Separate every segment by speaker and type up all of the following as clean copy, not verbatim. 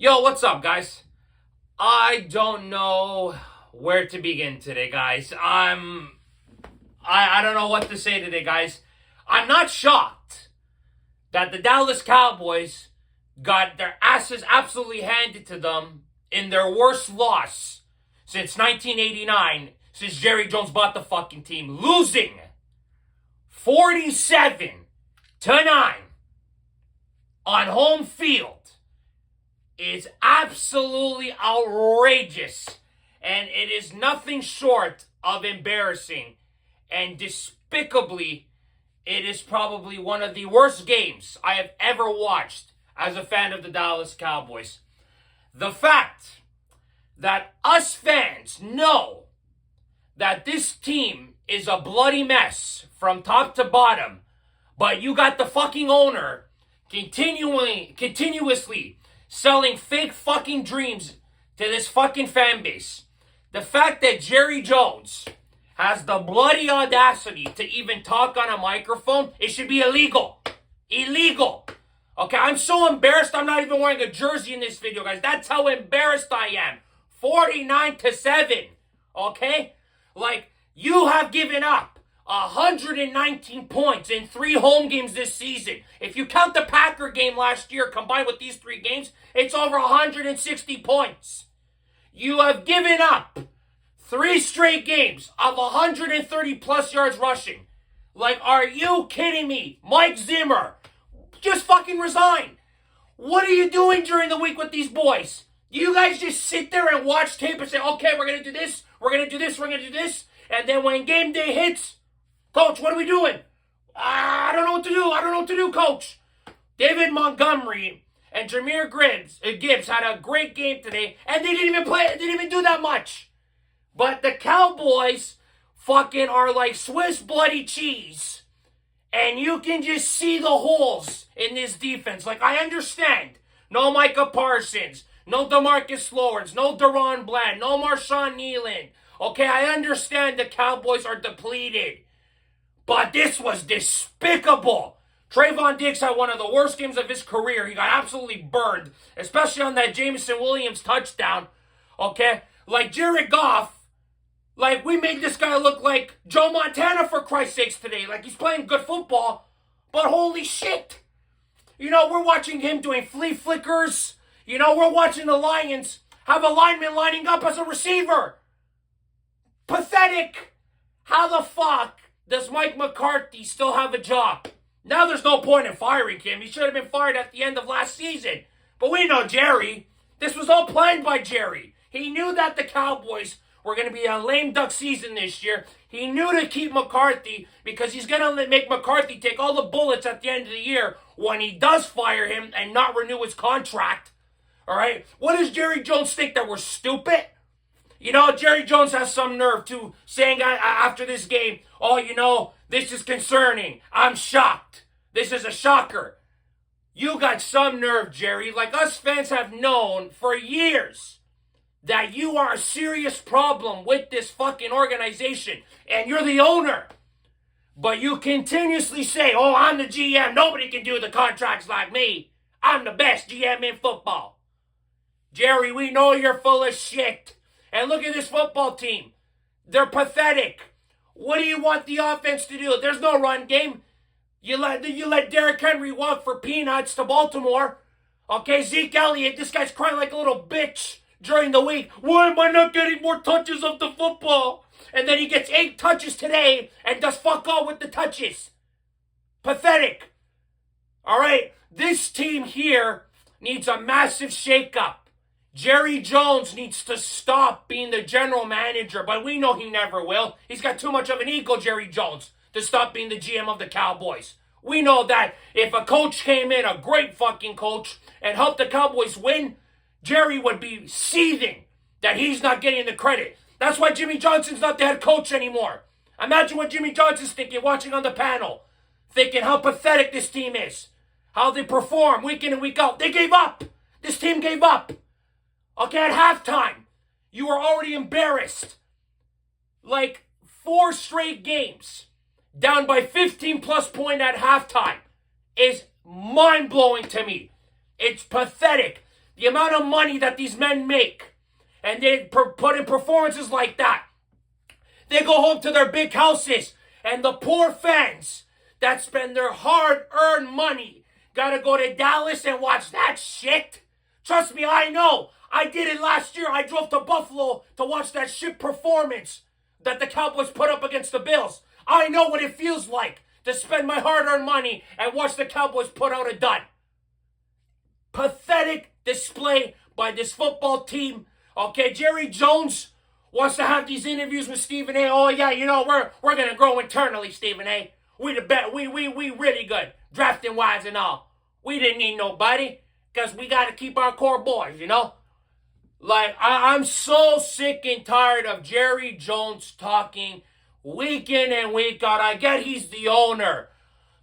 Speaker 1: Yo, what's up, guys? I don't know where to begin today, guys. I don't know what to say today, guys. I'm not shocked that the Dallas Cowboys got their asses absolutely handed to them in their worst loss since 1989, since Jerry Jones bought the fucking team, losing 47-9 on home field is absolutely outrageous, and it is nothing short of embarrassing, and despicably, it is probably one of the worst games I have ever watched as a fan of the Dallas Cowboys. The fact that us fans know that this team is a bloody mess from top to bottom, but you got the fucking owner continuously selling fake fucking dreams to this fucking fan base. The fact that Jerry Jones has the bloody audacity to even talk on a microphone, it should be illegal. Illegal. Okay, I'm so embarrassed I'm not even wearing a jersey in this video, guys. That's how embarrassed I am. 49-7. Okay? Like, you have given up 119 points in 3 home games this season. If you count the Packer game last year combined with these 3 games, it's over 160 points. You have given up 3 straight games of 130 plus yards rushing. Like, are you kidding me? Mike Zimmer, just fucking resign. What are you doing during the week with these boys? Do you guys just sit there and watch tape and say, okay, we're going to do this, we're going to do this, we're going to do this, and then when game day hits, Coach, what are we doing? I don't know what to do. I don't know what to do, Coach. David Montgomery and Jameer Gibbs had a great game today, and they didn't even play. They didn't even do that much. But the Cowboys fucking are like Swiss bloody cheese, and you can just see the holes in this defense. Like, I understand. No Micah Parsons. No DeMarcus Lawrence. No Deron Bland. No Marshawn Nealon. Okay, I understand the Cowboys are depleted. But this was despicable. Trayvon Diggs had one of the worst games of his career. He got absolutely burned, especially on that Jameson Williams touchdown. Okay? Like Jared Goff, like we made this guy look like Joe Montana for Christ's sakes today. Like he's playing good football, but holy shit. You know, we're watching him doing flea flickers. You know, we're watching the Lions have a lineman lining up as a receiver. Pathetic. How the fuck does Mike McCarthy still have a job? Now there's no point in firing him. He should have been fired at the end of last season. But we know Jerry. This was all planned by Jerry. He knew that the Cowboys were going to be a lame duck season this year. He knew to keep McCarthy because he's going to make McCarthy take all the bullets at the end of the year when he does fire him and not renew his contract. All right? What does Jerry Jones think, that we're stupid? You know, Jerry Jones has some nerve, too, saying after this game, oh, you know, this is concerning. I'm shocked. This is a shocker. You got some nerve, Jerry. Like, us fans have known for years that you are a serious problem with this fucking organization, and you're the owner. But you continuously say, oh, I'm the GM. Nobody can do the contracts like me. I'm the best GM in football. Jerry, we know you're full of shit. And look at this football team. They're pathetic. What do you want the offense to do? There's no run game. You let Derrick Henry walk for peanuts to Baltimore. Okay, Zeke Elliott, this guy's crying like a little bitch during the week. Why am I not getting more touches of the football? And then he gets 8 touches today and does fuck all with the touches. Pathetic. All right, this team here needs a massive shakeup. Jerry Jones needs to stop being the general manager, but we know he never will. He's got too much of an ego, Jerry Jones, to stop being the GM of the Cowboys. We know that if a coach came in, a great fucking coach, and helped the Cowboys win, Jerry would be seething that he's not getting the credit. That's why Jimmy Johnson's not the head coach anymore. Imagine what Jimmy Johnson's thinking, watching on the panel, thinking how pathetic this team is, how they perform week in and week out. They gave up. This team gave up. Okay, at halftime, you were already embarrassed. Like 4 straight games, down by 15 plus point at halftime, is mind-blowing to me. It's pathetic. the amount of money that these men make, and they put in performances like that, they go home to their big houses, and the poor fans that spend their hard-earned money gotta go to Dallas and watch that shit. Trust me, I know. I did it last year. I drove to Buffalo to watch that shit performance that the Cowboys put up against the Bills. I know what it feels like to spend my hard-earned money and watch the Cowboys put out a dud. Pathetic display by this football team. Okay, Jerry Jones wants to have these interviews with Stephen A. Oh yeah, you know, we're gonna grow internally, Stephen A. We the bet. We really good, drafting wise and all. We didn't need nobody because we got to keep our core boys, you know. Like I'm so sick and tired of Jerry Jones talking week in and week out. I get he's the owner,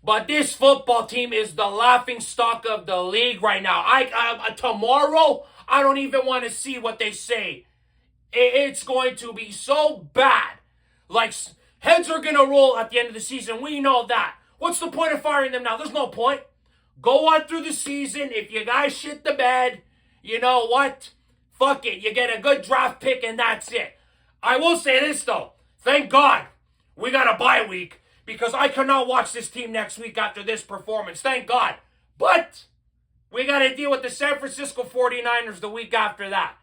Speaker 1: but this football team is the laughing stock of the league right now. Tomorrow, I don't even want to see what they say. It's going to be so bad. Like, heads are going to roll at the end of the season. We know that. What's the point of firing them now? There's no point. Go on through the season. If you guys shit the bed, you know what? Fuck it. You get a good draft pick and that's it. I will say this, though. Thank God we got a bye week because I cannot watch this team next week after this performance. Thank God. But we got to deal with the San Francisco 49ers the week after that.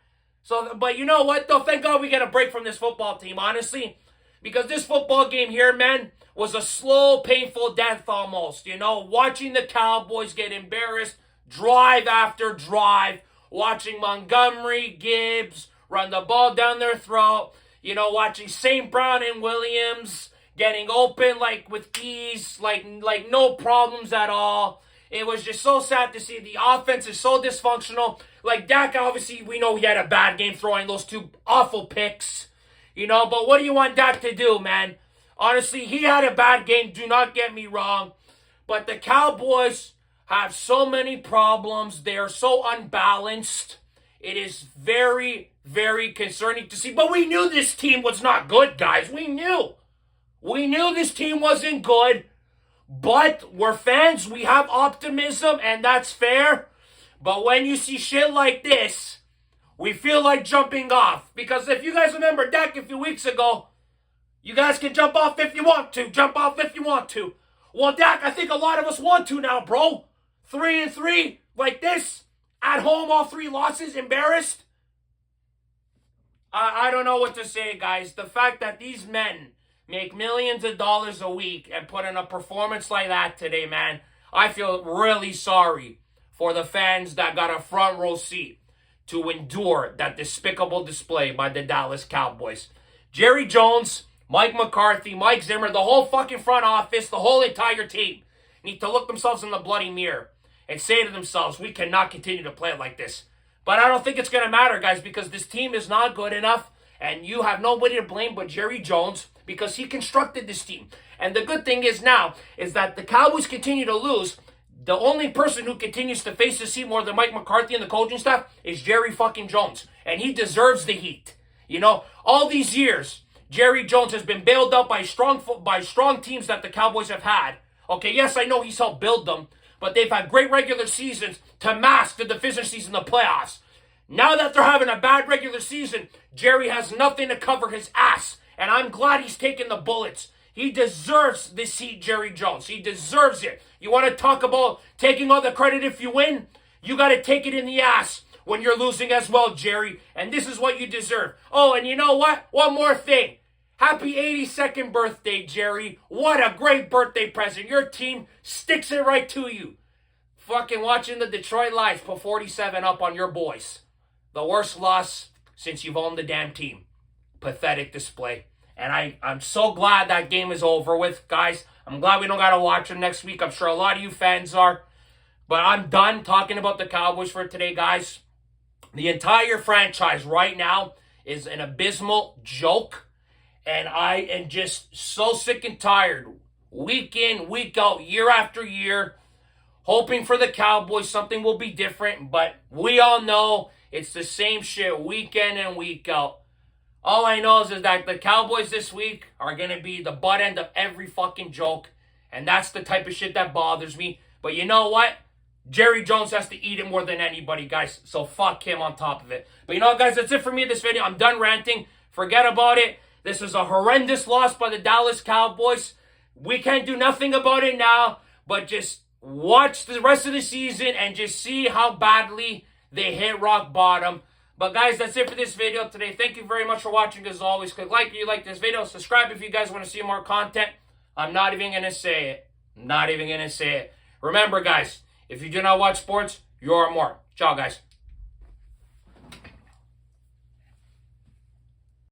Speaker 1: So, but you know what, though? Thank God we get a break from this football team, honestly. Because this football game here, man, was a slow, painful death almost. You know, watching the Cowboys get embarrassed drive after drive. Watching Montgomery, Gibbs run the ball down their throat. You know, watching St. Brown and Williams getting open like with ease, like no problems at all. It was just so sad to see. The offense is so dysfunctional. Like, Dak, obviously, we know he had a bad game throwing those two awful picks. You know, but what do you want Dak to do, man? Honestly, he had a bad game. Do not get me wrong. But the Cowboys have so many problems. They are so unbalanced. It is very, very concerning to see. But we knew this team was not good, guys. We knew. We knew this team wasn't good. But we're fans, we have optimism, and that's fair. But when you see shit like this, we feel like jumping off. Because if you guys remember Dak a few weeks ago, you guys can jump off if you want to. Jump off if you want to. Well, Dak, I think a lot of us want to now, bro. 3-3, like this, at home, all 3 losses, embarrassed. I don't know what to say, guys. The fact that these men make millions of dollars a week and put in a performance like that today, man, I feel really sorry for the fans that got a front row seat to endure that despicable display by the Dallas Cowboys. Jerry Jones, Mike McCarthy, Mike Zimmer, the whole fucking front office, the whole entire team need to look themselves in the bloody mirror and say to themselves, we cannot continue to play like this. But I don't think it's going to matter, guys, because this team is not good enough, and you have nobody to blame but Jerry Jones, because he constructed this team. And the good thing is now is that the Cowboys continue to lose. The only person who continues to face the heat more than Mike McCarthy and the coaching staff is Jerry fucking Jones. And he deserves the heat. You know, all these years, Jerry Jones has been bailed out by strong teams that the Cowboys have had. Okay, yes, I know he's helped build them, but they've had great regular seasons to mask the deficiencies in the playoffs. Now that they're having a bad regular season, Jerry has nothing to cover his ass. And I'm glad he's taking the bullets. He deserves this heat, Jerry Jones. He deserves it. You want to talk about taking all the credit if you win? You got to take it in the ass when you're losing as well, Jerry. And this is what you deserve. Oh, and you know what? One more thing. Happy 82nd birthday, Jerry. What a great birthday present. Your team sticks it right to you. Fucking watching the Detroit Lions put 47 up on your boys. The worst loss since you've owned the damn team. Pathetic display. And I'm so glad that game is over with, guys. I'm glad we don't got to watch them next week. I'm sure a lot of you fans are. But I'm done talking about the Cowboys for today, guys. The entire franchise right now is an abysmal joke. And I am just so sick and tired, week in, week out, year after year, hoping for the Cowboys something will be different. But we all know it's the same shit week in and week out. All I know is that the Cowboys this week are going to be the butt end of every fucking joke. And that's the type of shit that bothers me. But you know what? Jerry Jones has to eat it more than anybody, guys. So fuck him on top of it. But you know what, guys? That's it for me in this video. I'm done ranting. Forget about it. This was a horrendous loss by the Dallas Cowboys. We can't do nothing about it now, but just watch the rest of the season and just see how badly they hit rock bottom. But guys, that's it for this video today. Thank you very much for watching. As always, click like if you like this video. Subscribe if you guys want to see more content. I'm not even going to say it. Not even going to say it. Remember, guys, if you do not watch sports, you're more. Ciao, guys.